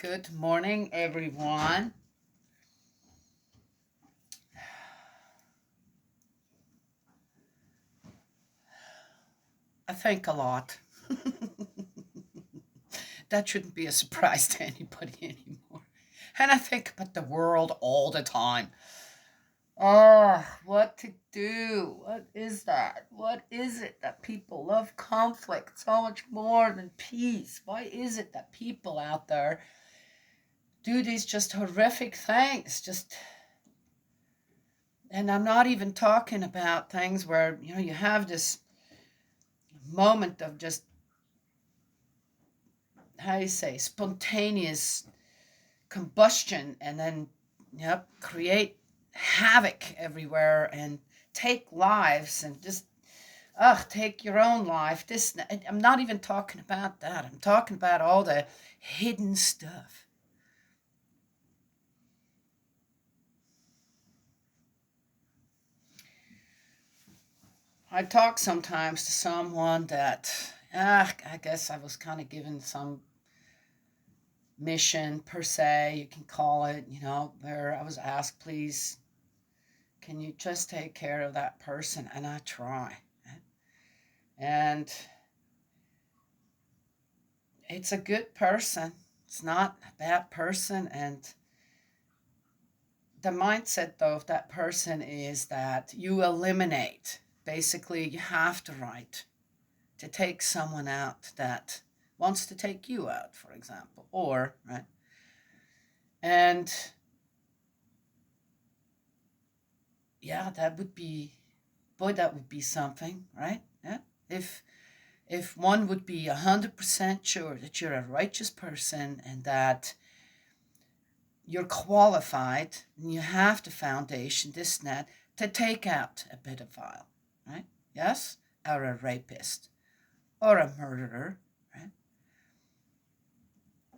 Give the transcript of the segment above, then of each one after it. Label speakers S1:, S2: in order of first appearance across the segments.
S1: Good morning, everyone. I think a lot. That shouldn't be a surprise to anybody anymore. And I think about the world all the time. Oh, what to do? What is that? What is it that people love conflict so much more than peace? Why is it that people out there do these just horrific things? And I'm not even talking about things where, you have this moment of just, how do you say, spontaneous combustion, and then create havoc everywhere and take lives and just take your own life. I'm not even talking about that. I'm talking about all the hidden stuff. I talk sometimes to someone that I guess I was kind of given some mission per se, you can call it, where I was asked, please, can you just take care of that person? And I try. And it's a good person. It's not a bad person. And the mindset, though, of that person is that you eliminate. Basically, you have the right to take someone out that wants to take you out, for example. Or, right? And yeah, that would be something, right? Yeah. If one would be 100% sure that you're a righteous person and that you're qualified and you have the foundation, this and that, to take out a pedophile, right? Yes? Or a rapist or a murderer, right?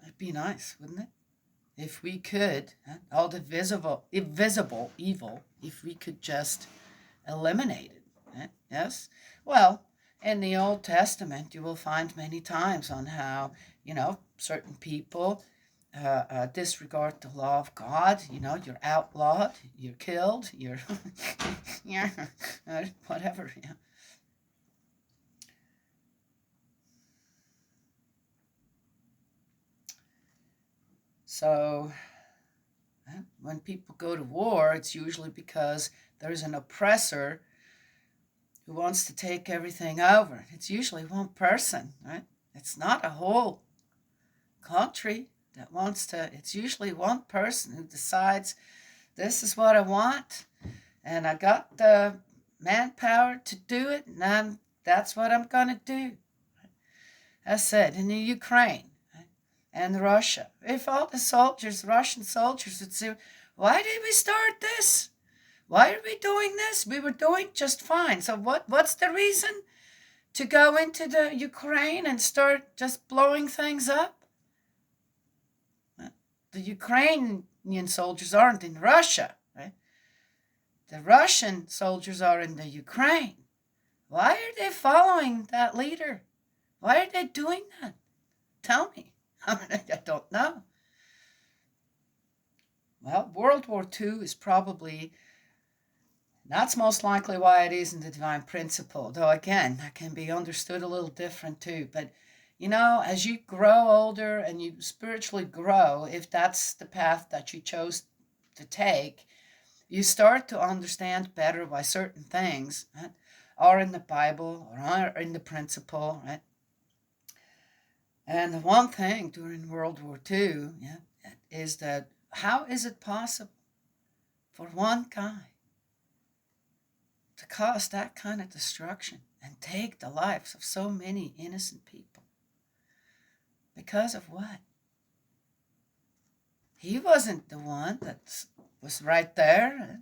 S1: It'd be nice, wouldn't it? If we could, all the invisible evil, if we could just eliminate it, right? Yes? Well, in the Old Testament, you will find many times on how, certain people disregard the law of God. You're outlawed, you're killed, you're, yeah, whatever. Yeah. So when people go to war, it's usually because there's an oppressor who wants to take everything over. It's usually one person, right? It's not a whole country that wants to, it's usually one person who decides, this is what I want, and I got the manpower to do it, and that's what I'm going to do. I said, in the Ukraine and Russia, if all the soldiers, Russian soldiers, would say, why did we start this? Why are we doing this? We were doing just fine. So what's the reason to go into the Ukraine and start just blowing things up? The Ukrainian soldiers aren't in Russia, right? The Russian soldiers are in the Ukraine. Why are they following that leader? Why are they doing that? Tell me. I don't know. Well, World War II is probably, that's most likely why it isn't the divine principle. Though, again, that can be understood a little different too. But, as you grow older and you spiritually grow, if that's the path that you chose to take, you start to understand better why certain things, right, are in the Bible or are in the principle, right? And the one thing during World War II, yeah, is that how is it possible for one guy to cause that kind of destruction and take the lives of so many innocent people? Because of what? He wasn't the one that was right there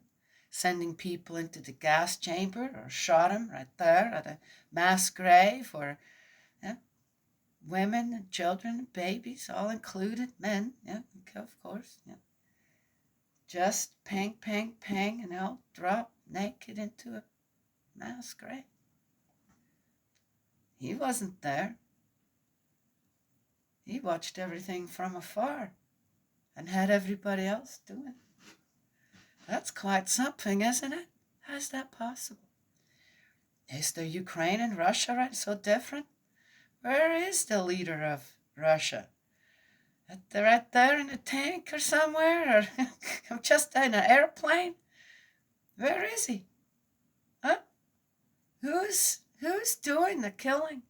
S1: sending people into the gas chamber or shot them right there at a mass grave, or yeah, women and children and babies, all included, men, yeah, of course, yeah. Just pang, pang, pang, and they'll drop naked into a mass grave. He wasn't there. He watched everything from afar. and had everybody else doing it. That's quite something, isn't it? How's that possible? Is the Ukraine and Russia right so different? Where is the leader of Russia? Right there in a tank or somewhere? Or just in an airplane? Where is he? Huh? Who's doing the killing?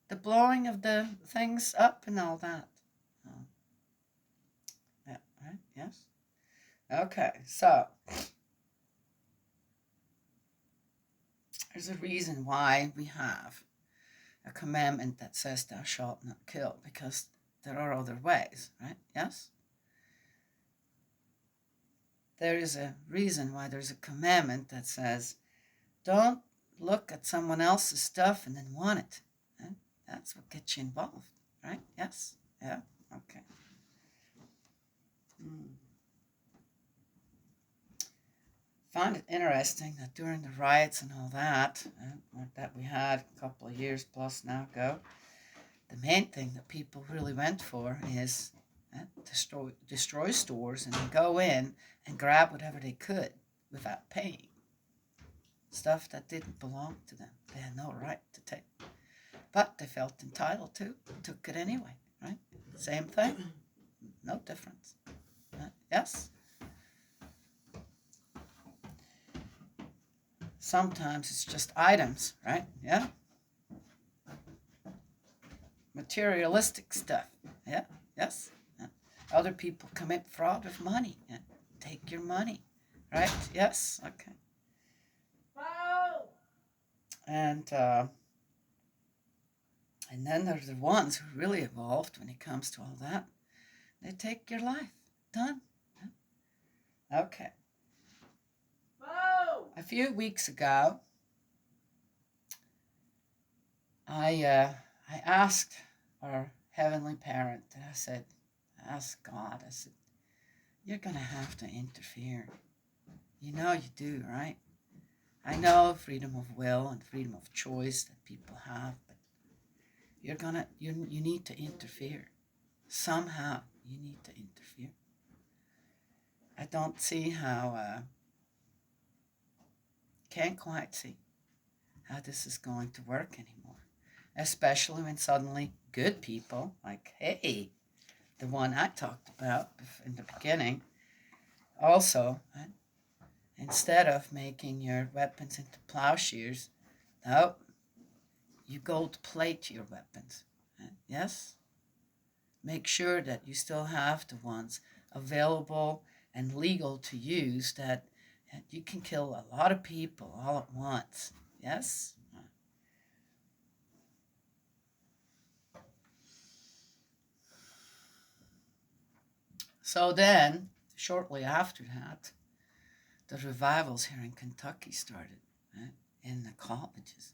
S1: The blowing of the things up and all that? Oh. Yeah, right? Yes? Okay, so there's a reason why we have a commandment that says thou shalt not kill, because there are other ways, right? Yes? There is a reason why there's a commandment that says don't look at someone else's stuff and then want it. Right? That's what gets you involved, right? Yes? Yeah? Okay. Found it interesting that during the riots and all that, that we had a couple of years plus now ago, the main thing that people really went for is destroy stores and then go in and grab whatever they could without paying. Stuff that didn't belong to them. They had no right to take. But they felt entitled to, took it anyway, right? Same thing, no difference. Yes? Sometimes it's just items, right? Yeah? Materialistic stuff. Yeah? Yes? Yeah. Other people commit fraud with money. Yeah. Take your money, right? Yes? Okay. And then there's the ones who really evolved when it comes to all that. They take your life. Done. Okay. A few weeks ago, I asked our heavenly parent, I asked God, I said, you're going to have to interfere. You know you do, right? I know freedom of will and freedom of choice that people have, but you need to interfere. Somehow you need to interfere. I don't see how, can't quite see how this is going to work anymore. Especially when suddenly good people, like, hey, the one I talked about in the beginning, also, right, instead of making your weapons into plowshares, no, you gold plate your weapons. Right? Yes? Make sure that you still have the ones available and legal to use that you can kill a lot of people all at once. Yes? So then, shortly after that, the revivals here in Kentucky started, right? In the colleges.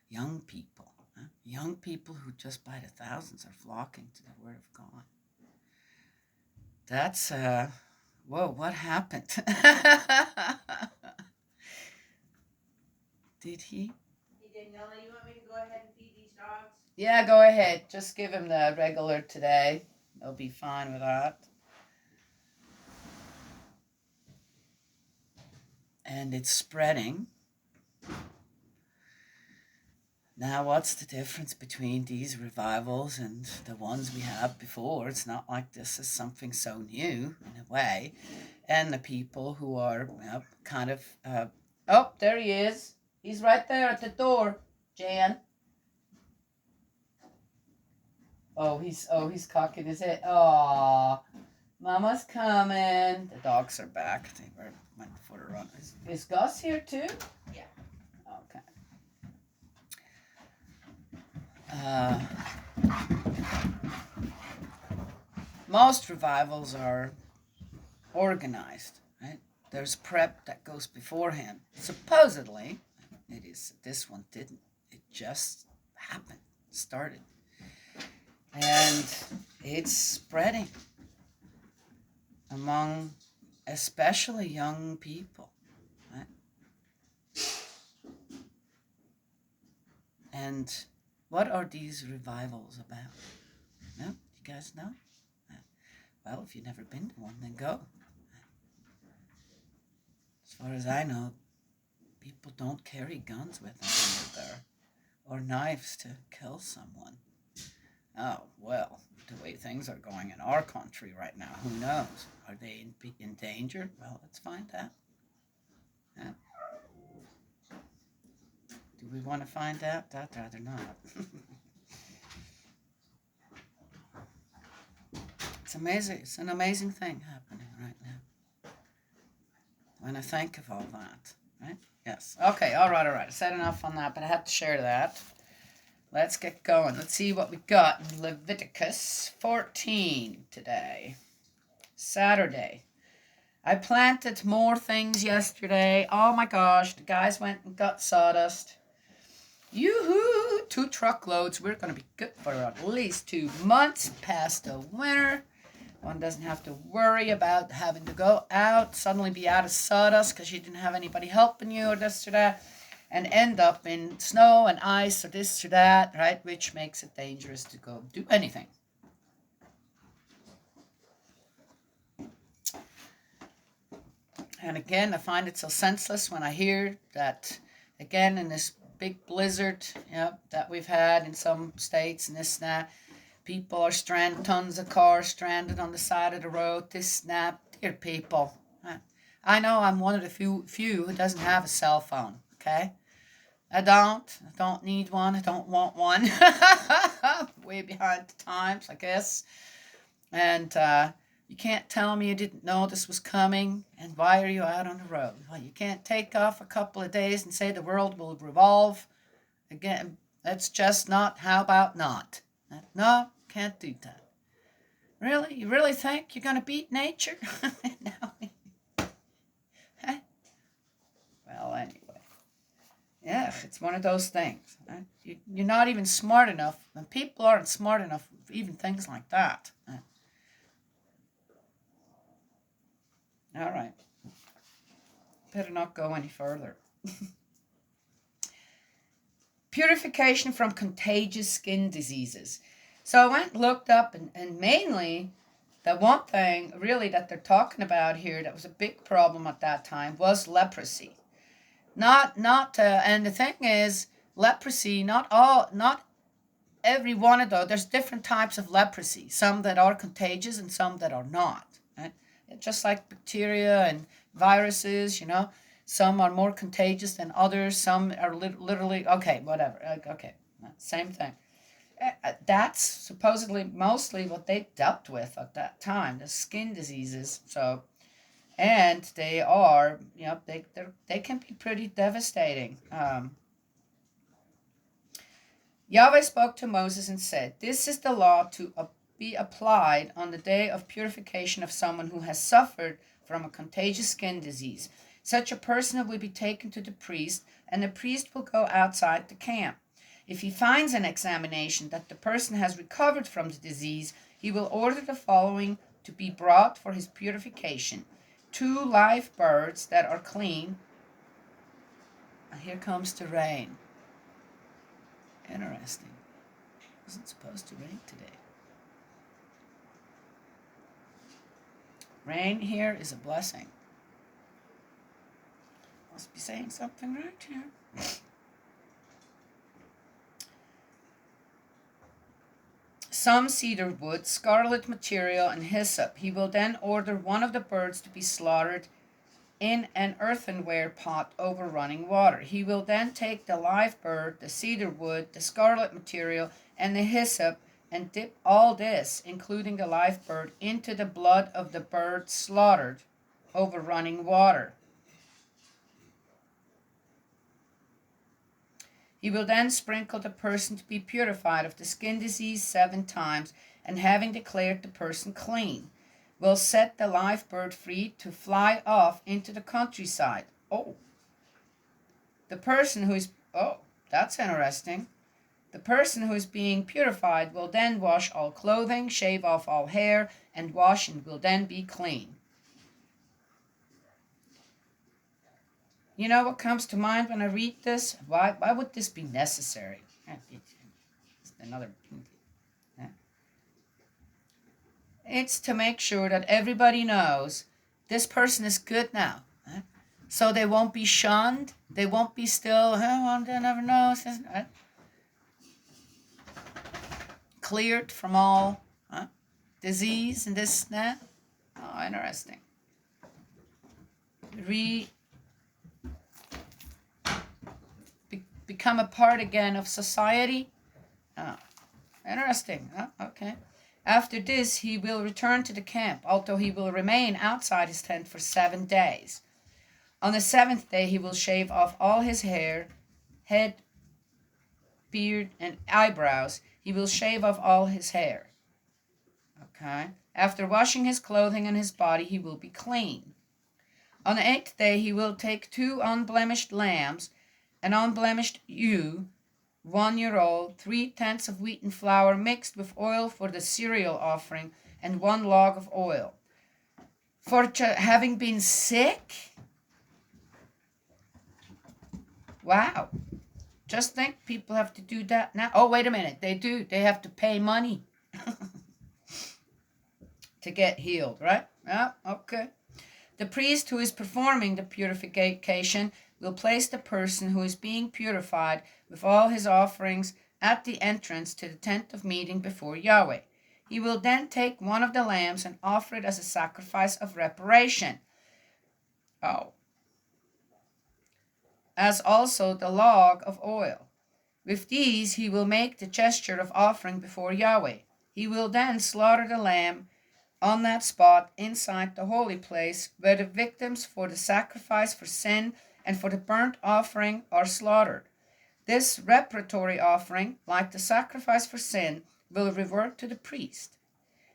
S1: Young people who just by the thousands are flocking to the Word of God. That's, whoa, what happened? Did he? Daniela, you want me to go ahead and feed these dogs? Yeah, go ahead. Just give him the regular today. They'll be fine with that. And it's spreading. Now, what's the difference between these revivals and the ones we had before? It's not like this is something so new, in a way. And the people who are kind of... oh, there he is. He's right there at the door, Jan. Oh, he's cocking his head. Aw, Mama's coming. The dogs are back. They went for a run. Is Gus here too? Yeah. Okay. Most revivals are organized, right? There's prep that goes beforehand. Supposedly, it is. This one didn't. It just happened, started. And it's spreading among especially young people, right? And what are these revivals about? No? You guys know? Well, if you've never been to one, then go. As far as I know, people don't carry guns with them when they're there, or knives to kill someone. Oh, well, the way things are going in our country right now, who knows? Are they in danger? Well, let's find out. Yeah. Do we want to find out? I'd rather not. It's amazing. It's an amazing thing happening right now. When I think of all that, right? Yes. Okay. All right. I said enough on that, but I have to share that. Let's get going. Let's see what we got in Leviticus 14 today. Saturday. I planted more things yesterday. Oh my gosh, the guys went and got sawdust. Yoo-hoo! 2 truckloads. We're going to be good for at least 2 months past the winter. One doesn't have to worry about having to go out, suddenly be out of sawdust because you didn't have anybody helping you or this or that, and end up in snow and ice or this or that, right? Which makes it dangerous to go do anything. And again, I find it so senseless when I hear that, again, in this big blizzard, that we've had in some states and this and that, people are stranded, tons of cars stranded on the side of the road, this and that. Dear people, I know I'm one of the few who doesn't have a cell phone, okay? I don't need one, I don't want one. Way behind the times, I guess. And you can't tell me you didn't know this was coming, and why are you out on the road? Well, you can't take off a couple of days and say the world will revolve. Again, that's just not, how about not? No, can't do that. Really? You really think you're going to beat nature? No. Well, anyway. Yeah, it's one of those things. Right? You're not even smart enough, and people aren't smart enough for even things like that. Right? All right. Better not go any further. Purification from contagious skin diseases. So I went and looked up, and mainly the one thing really that they're talking about here that was a big problem at that time was leprosy. And the thing is, leprosy, not every one of those, there's different types of leprosy, some that are contagious and some that are not. Right? Just like bacteria and viruses, some are more contagious than others, some are literally, okay, whatever, okay, same thing. That's supposedly mostly what they dealt with at that time, the skin diseases. So, and they are, they can be pretty devastating. Yahweh spoke to Moses and said, "This is the law to be applied on the day of purification of someone who has suffered from a contagious skin disease. Such a person will be taken to the priest, and the priest will go outside the camp. If he finds an examination that the person has recovered from the disease, he will order the following to be brought for his purification: 2 live birds that are clean." And here comes the rain. Interesting. It wasn't supposed to rain today. Rain here is a blessing. Must be saying something right here. Some cedar wood, scarlet material, and hyssop. He will then order one of the birds to be slaughtered in an earthenware pot over running water. He will then take the live bird, the cedar wood, the scarlet material, and the hyssop, and dip all this, including the live bird, into the blood of the bird slaughtered over running water. He will then sprinkle the person to be purified of the skin disease 7 times, and having declared the person clean, will set the live bird free to fly off into the countryside. That's interesting. The person who is being purified will then wash all clothing, shave off all hair, and wash, and will then be clean. You know what comes to mind when I read this? Why would this be necessary? Another. It's to make sure that everybody knows this person is good now. So they won't be shunned. They won't be still, oh, they never know. Cleared from all disease and this and that. Oh, interesting. Become a part again of society. Oh, interesting. Oh, okay. After this, he will return to the camp, although he will remain outside his tent for 7 days. On the 7th day, he will shave off all his hair, head, beard, and eyebrows. He will shave off all his hair. Okay. After washing his clothing and his body, he will be clean. On the 8th day, he will take 2 unblemished lambs, an unblemished ewe, 1-year-old, 3 tenths of wheaten flour mixed with oil for the cereal offering, and 1 log of oil. For having been sick? Wow. Just think people have to do that now. Oh, wait a minute. They do. They have to pay money to get healed, right? Yeah, okay. The priest who is performing the purification will place the person who is being purified with all his offerings at the entrance to the tent of meeting before Yahweh. He will then take one of the lambs and offer it as a sacrifice of reparation. Oh. As also the log of oil. With these he will make the gesture of offering before Yahweh. He will then slaughter the lamb on that spot inside the holy place where the victims for the sacrifice for sin and for the burnt offering are slaughtered. This reparatory offering, like the sacrifice for sin, will revert to the priest.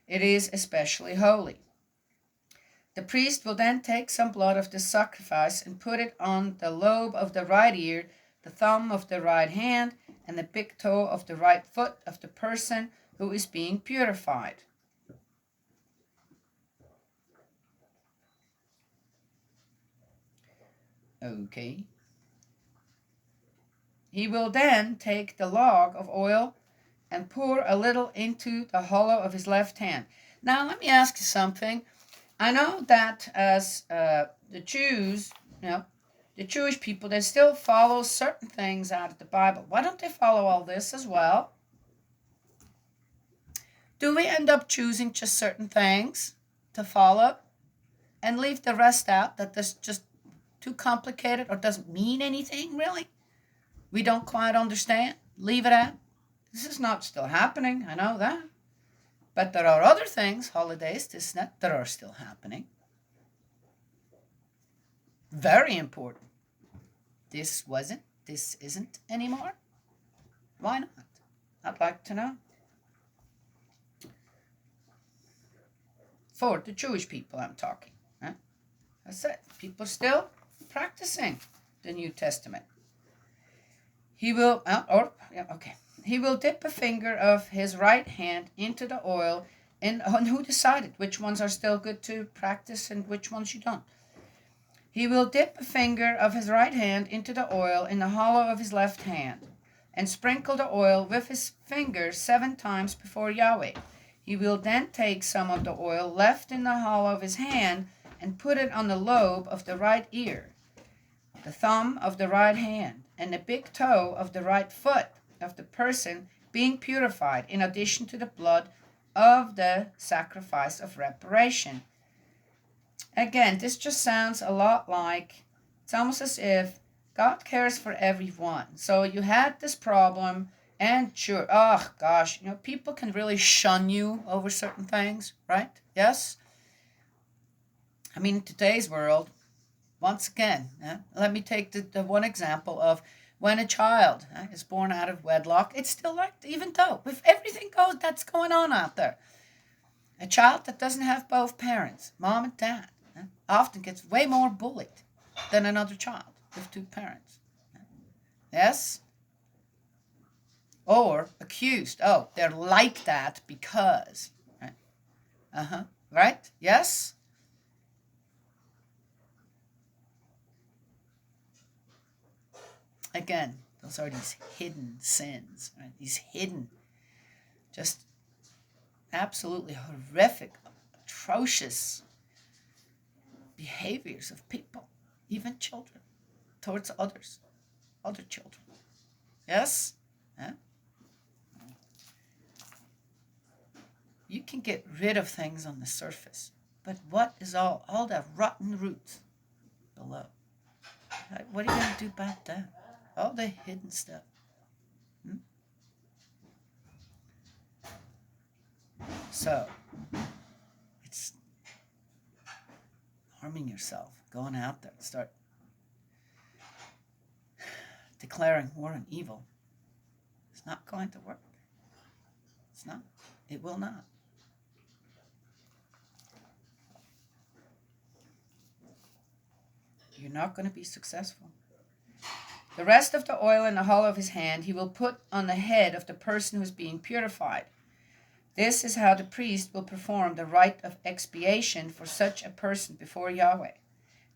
S1: It is especially holy. The priest will then take some blood of the sacrifice and put it on the lobe of the right ear, the thumb of the right hand, and the big toe of the right foot of the person who is being purified. Okay. He will then take the log of oil and pour a little into the hollow of his left hand. Now, let me ask you something. I know that as the Jews, the Jewish people, they still follow certain things out of the Bible. Why don't they follow all this as well? Do we end up choosing just certain things to follow and leave the rest out that is just too complicated or doesn't mean anything, really? We don't quite understand. Leave it out. This is not still happening. I know that. But there are other things, holidays, that are still happening. Very important. This isn't anymore. Why not? I'd like to know. For the Jewish people I'm talking. Huh? I said, people are still practicing the New Testament. He will, He will dip a finger of his right hand into the oil, and who decided which ones are still good to practice and which ones you don't? He will dip a finger of his right hand into the oil in the hollow of his left hand, and sprinkle the oil with his finger 7 times before Yahweh. He will then take some of the oil left in the hollow of his hand and put it on the lobe of the right ear, the thumb of the right hand, and the big toe of the right foot of the person being purified, in addition to the blood of the sacrifice of reparation. Again, this just sounds a lot like, it's almost as if God cares for everyone. So you had this problem, and sure, oh gosh, people can really shun you over certain things, right? Yes? I mean, in today's world, once again, let me take the one example of when a child is born out of wedlock. It's still like, even though, with everything that's going on out there, a child that doesn't have both parents, mom and dad, often gets way more bullied than another child with 2 parents. Yes? Or accused. Oh, they're like that because. Right? Right? Yes? Again, those are these hidden sins, right? These hidden, just absolutely horrific, atrocious behaviors of people, even children, towards others, other children. Yes? Huh? You can get rid of things on the surface, but what is all the rotten roots below? What are you going to do about that? All the hidden stuff. So, it's harming yourself, going out there, start declaring war on evil. It's not going to work. It's not. It will not. You're not going to be successful. The rest of the oil in the hollow of his hand he will put on the head of the person who is being purified. This is how the priest will perform the rite of expiation for such a person before Yahweh.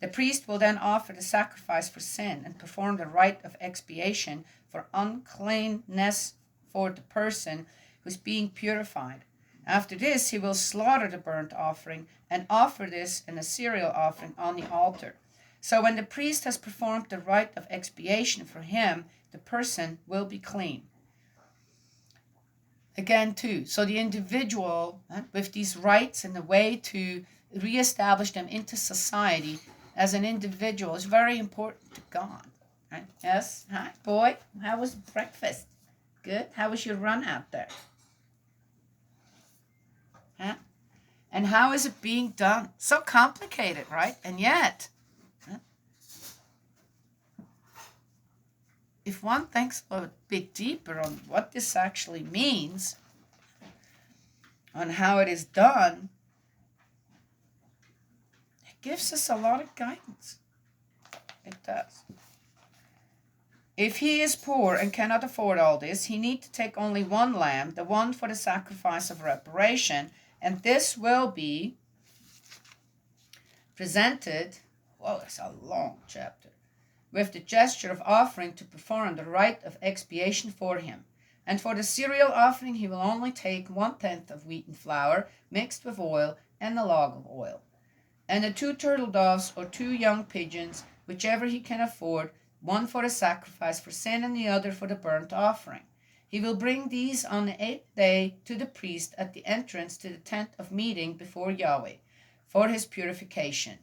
S1: The priest will then offer the sacrifice for sin and perform the rite of expiation for uncleanness for the person who is being purified. After this, he will slaughter the burnt offering and offer this and a cereal offering on the altar. So when the priest has performed the rite of expiation for him, the person will be clean. Again, too, so the individual, with these rites and the way to reestablish them into society as an individual is very important to God. Right? Yes? Hi, boy. How was breakfast? Good? How was your run out there? Huh? And how is it being done? So complicated, right? And yet, if one thinks a bit deeper on what this actually means, on how it is done, it gives us a lot of guidance. It does. If he is poor and cannot afford all this, he needs to take only one lamb, the one for the sacrifice of reparation, and this will be presented, whoa, it's a long chapter, with the gesture of offering to perform the rite of expiation for him. And for the cereal offering he will only take 1/10 of wheaten flour mixed with oil and a log of oil. And the 2 turtle doves or 2 young pigeons, whichever he can afford, one for the sacrifice for sin and the other for the burnt offering. He will bring these on the 8th day to the priest at the entrance to the tent of meeting before Yahweh for his purification.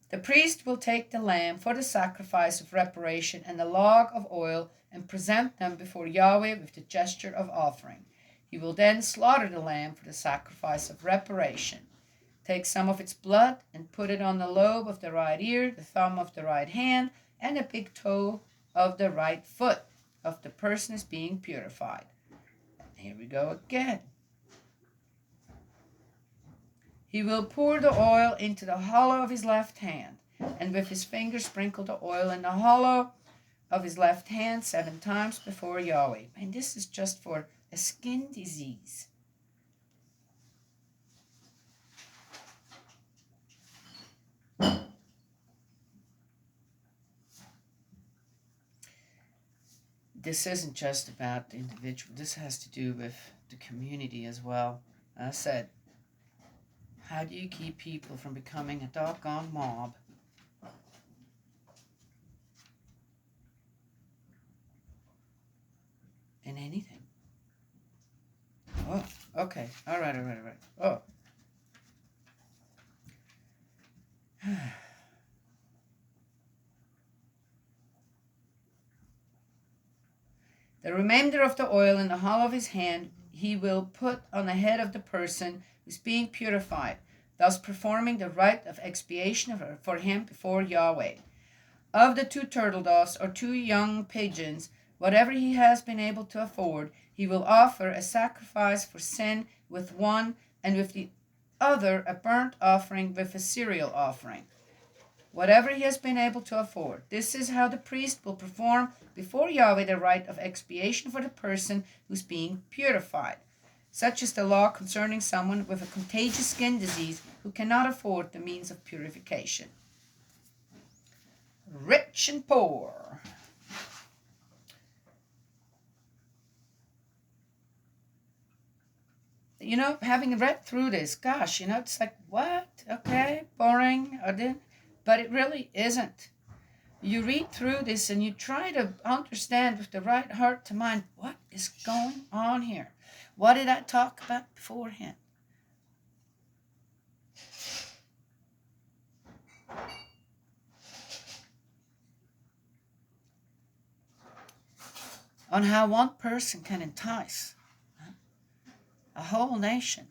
S1: The priest will take the lamb for the sacrifice of reparation and the log of oil and present them before Yahweh with the gesture of offering. He will then slaughter the lamb for the sacrifice of reparation. Take some of its blood and put it on the lobe of the right ear, the thumb of the right hand, and the big toe of the right foot of the person is being purified. And here we go again. He will pour the oil into the hollow of his left hand, and with his finger sprinkle the oil in the hollow of his left hand 7 times before Yahweh. And this is just for a skin disease. This isn't just about the individual. This has to do with the community as well. I said, how do you keep people from becoming a doggone mob? In anything. Oh, okay. All right. Oh. The remainder of the oil in the hollow of his hand he will put on the head of the person who is being purified, thus performing the rite of expiation for him before Yahweh. Of the 2 turtle doves or 2 young pigeons, whatever he has been able to afford, he will offer a sacrifice for sin with one, and with the other a burnt offering with a cereal offering. Whatever he has been able to afford. This is how the priest will perform before Yahweh the rite of expiation for the person who is being purified. Such is the law concerning someone with a contagious skin disease who cannot afford the means of purification. Rich and poor. having read through this, gosh, it's like, what? Okay, boring, but it really isn't. You read through this and you try to understand with the right heart to mind what is going on here. What did I talk about beforehand? On how one person can entice a whole nation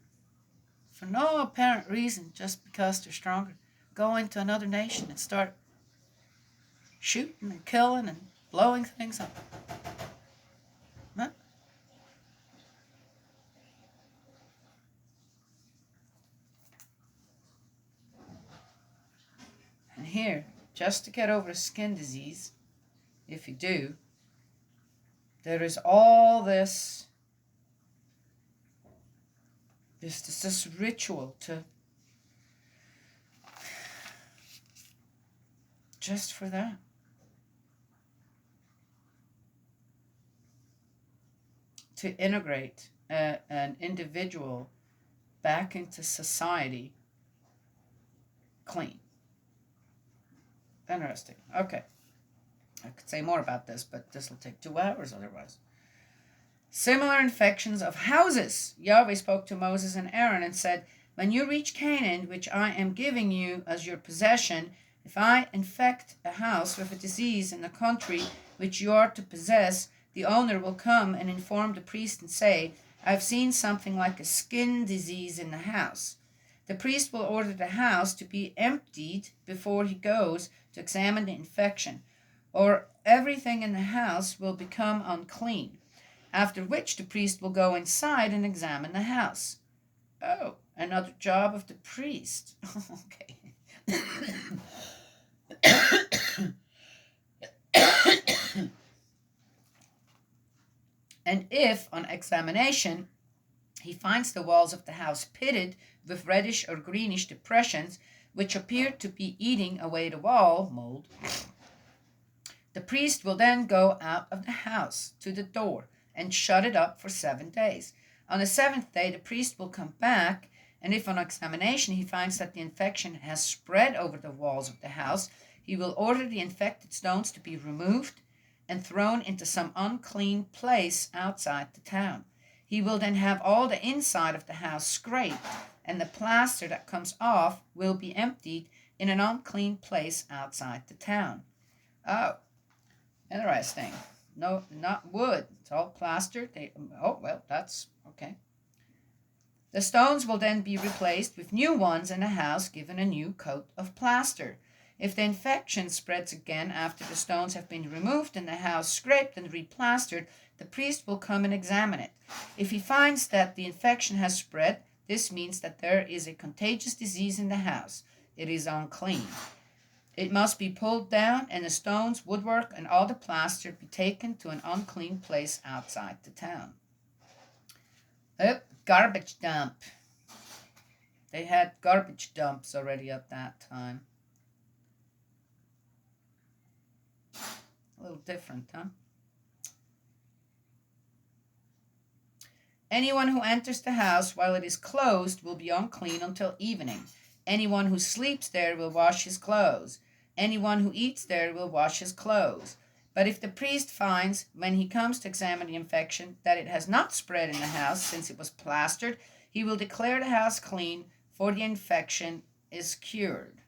S1: for no apparent reason, just because they're stronger. Go into another nation and start shooting and killing and blowing things up. Huh? And here, just to get over a skin disease, if you do, there is all this ritual to just for that. To integrate an individual back into society clean. Interesting. Okay. I could say more about this, but this will take 2 hours otherwise. Similar infections of houses. Yahweh spoke to Moses and Aaron and said, when you reach Canaan, which I am giving you as your possession, if I infect a house with a disease in the country which you are to possess, the owner will come and inform the priest and say, I've seen something like a skin disease in the house. The priest will order the house to be emptied before he goes to examine the infection, or everything in the house will become unclean, after which the priest will go inside and examine the house. Oh, another job of the priest. Okay. And if, on examination, he finds the walls of the house pitted with reddish or greenish depressions, which appear to be eating away the wall mold, the priest will then go out of the house to the door and shut it up for 7 days. On the 7th day, the priest will come back, and if on examination he finds that the infection has spread over the walls of the house, he will order the infected stones to be removed and thrown into some unclean place outside the town. He will then have all the inside of the house scraped, and the plaster that comes off will be emptied in an unclean place outside the town. Oh, interesting. No, not wood. It's all plaster. That's okay. The stones will then be replaced with new ones and the house given a new coat of plaster. If the infection spreads again after the stones have been removed and the house scraped and replastered, the priest will come and examine it. If he finds that the infection has spread, this means that there is a contagious disease in the house. It is unclean. It must be pulled down, and the stones, woodwork, and all the plaster be taken to an unclean place outside the town. Garbage dump. They had garbage dumps already at that time. A little different, huh? Anyone who enters the house while it is closed will be unclean until evening. Anyone who sleeps there will wash his clothes. Anyone who eats there will wash his clothes. But if the priest finds, when he comes to examine the infection, that it has not spread in the house since it was plastered, he will declare the house clean, for the infection is cured.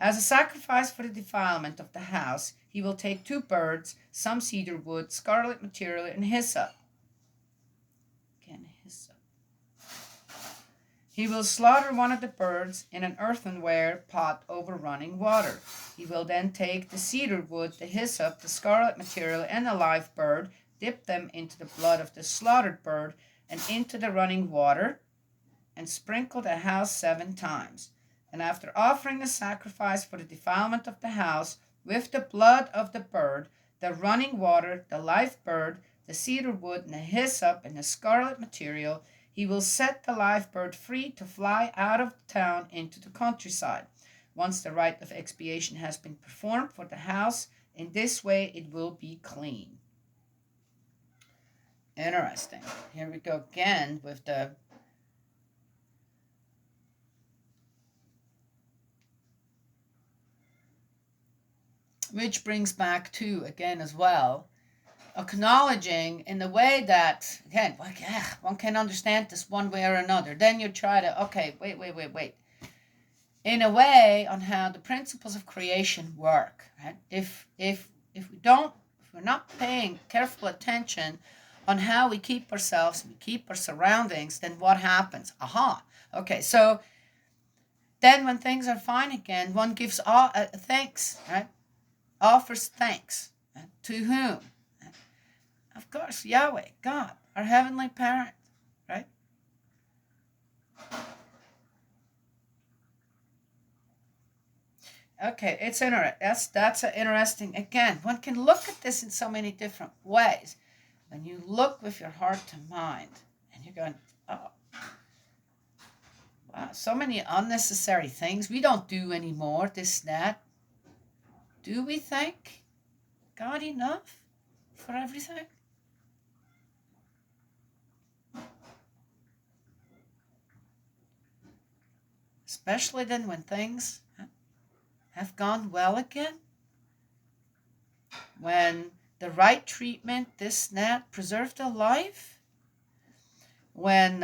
S1: As a sacrifice for the defilement of the house, he will take 2 birds, some cedar wood, scarlet material, and hyssop. Again, hyssop. He will slaughter one of the birds in an earthenware pot over running water. He will then take the cedar wood, the hyssop, the scarlet material, and the live bird, dip them into the blood of the slaughtered bird and into the running water, and sprinkle the house 7 times. And after offering the sacrifice for the defilement of the house with the blood of the bird, the running water, the live bird, the cedar wood, and the hyssop, and the scarlet material, he will set the live bird free to fly out of the town into the countryside. Once the rite of expiation has been performed for the house, in this way it will be clean. Interesting. Here we go again with the which brings back to again as well acknowledging in the way that again one can understand this one way or another. Then you try to wait in a way on how the principles of creation work, right? If we're not paying careful attention on how we keep ourselves, we keep our surroundings, then what happens? Okay, so then when things are fine again, one gives all thanks, right? Offers thanks, right? To whom? Of course, Yahweh, God, our heavenly parent, right? Okay, it's interesting. That's a interesting. Again, one can look at this in so many different ways. When you look with your heart to mind, and you're going, oh, wow, so many unnecessary things we don't do anymore. This, that. Do we thank God enough for everything? Especially then when things have gone well again, when the right treatment, this, that, preserved a life, when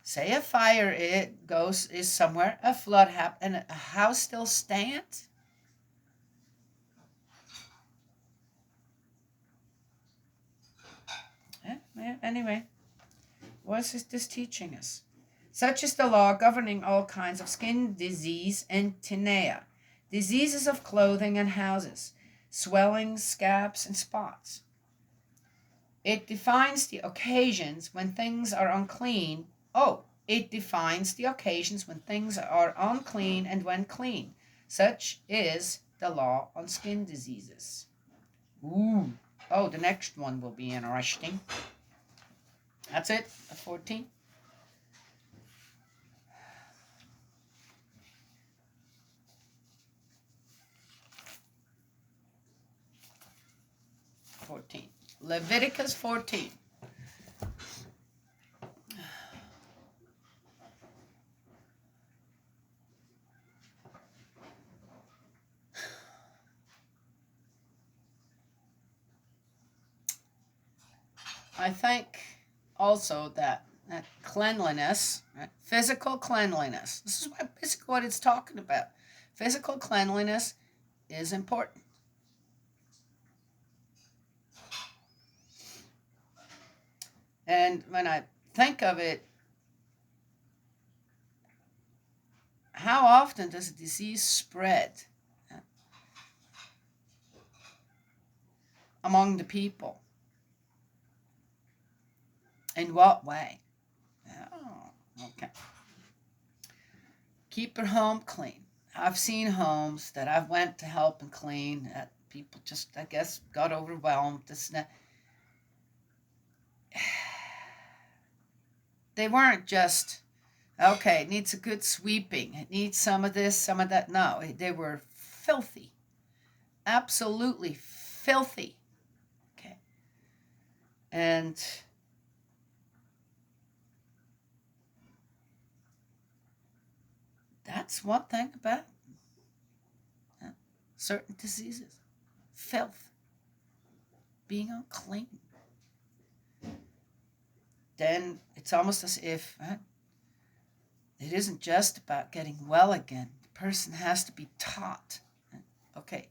S1: say a fire is somewhere, a flood happens, and a house still stands. Anyway, what is this teaching us? Such is the law governing all kinds of skin disease and tinea, diseases of clothing and houses, swellings, scabs, and spots. It defines the occasions when things are unclean. It defines the occasions when things are unclean and when clean. Such is the law on skin diseases. Ooh. Oh, the next one will be interesting. That's it, 14. Leviticus 14. I think also that cleanliness, right? Physical cleanliness, this is basically what it's talking about. Physical cleanliness is important. And when I think of it, how often does a disease spread among the people? In what way? Oh, okay. Keep your home clean. I've seen homes that I've went to help and clean that people just, I guess, got overwhelmed. This and that. They weren't just, okay, it needs a good sweeping. It needs some of this, some of that. No, they were filthy. Absolutely filthy. Okay. And that's one thing about certain diseases. Filth. Being unclean. Then it's almost as if it isn't just about getting well again. The person has to be taught. Okay,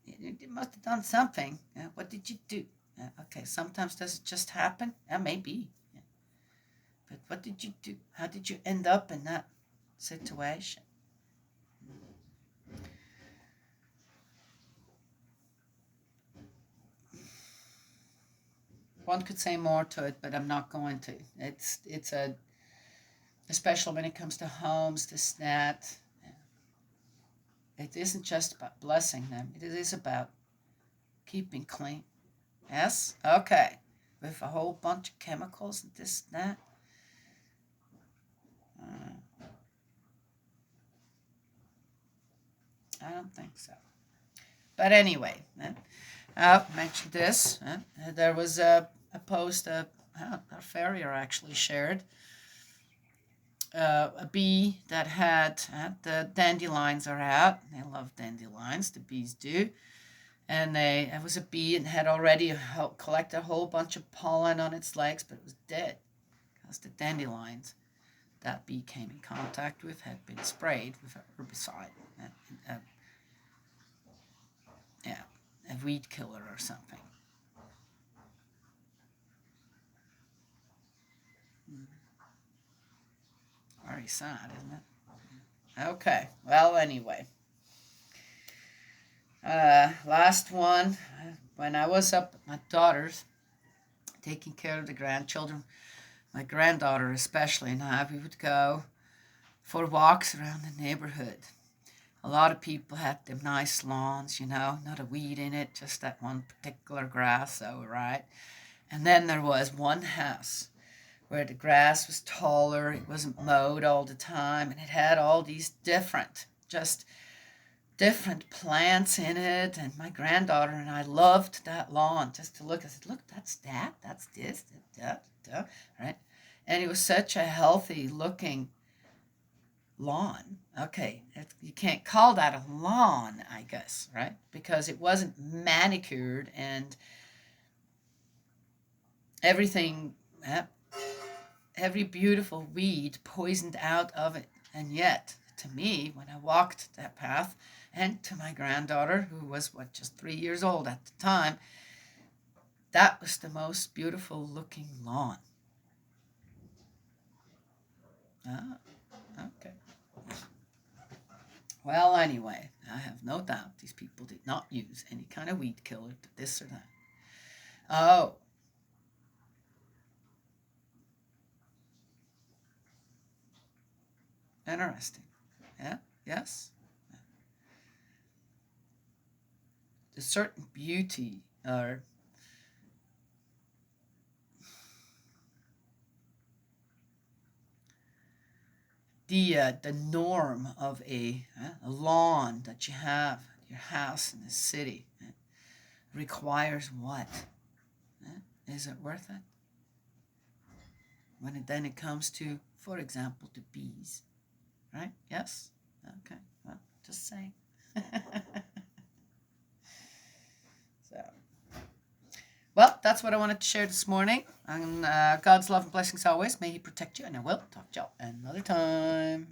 S1: you must have done something. What did you do? Okay, sometimes does it just happen? Maybe. But what did you do? How did you end up in that situation? One could say more to it, but I'm not going to. It's especially when it comes to homes, this, that. It isn't just about blessing them. It is about keeping clean. Yes? Okay. With a whole bunch of chemicals and this and that. I don't think so. But anyway, I'll mention this. There was a post a farrier actually shared a bee that had the dandelions are out. They love dandelions, the bees do. And it was a bee and had already collected a whole bunch of pollen on its legs, but it was dead because the dandelions that bee came in contact with had been sprayed with a herbicide, a, yeah, a weed killer or something. Very sad, isn't it? Okay, well, anyway. Last one. When I was up at my daughter's, taking care of the grandchildren, my granddaughter especially, and we would go for walks around the neighborhood. A lot of people had them nice lawns, not a weed in it, just that one particular grass, though, right? And then there was one house where the grass was taller, it wasn't mowed all the time, and it had all these just different plants in it. And my granddaughter and I loved that lawn just to look. I said, look, that's this, right? And it was such a healthy looking lawn. Okay, you can't call that a lawn, I guess, right? Because it wasn't manicured and everything, every beautiful weed poisoned out of it. And yet, to me, when I walked that path, and to my granddaughter, who was, just 3 years old at the time, that was the most beautiful looking lawn. Ah, okay. Well, anyway, I have no doubt these people did not use any kind of weed killer to this or that. Oh, interesting. Yeah, yes. There's certain beauty or the norm of a lawn that you have at your house in the city requires what? Is it worth it? When it comes to, for example, the bees, right? Yes? Okay, well, just saying. So, well, that's what I wanted to share this morning. And God's love and blessings always. May He protect you, and I will talk to you another time.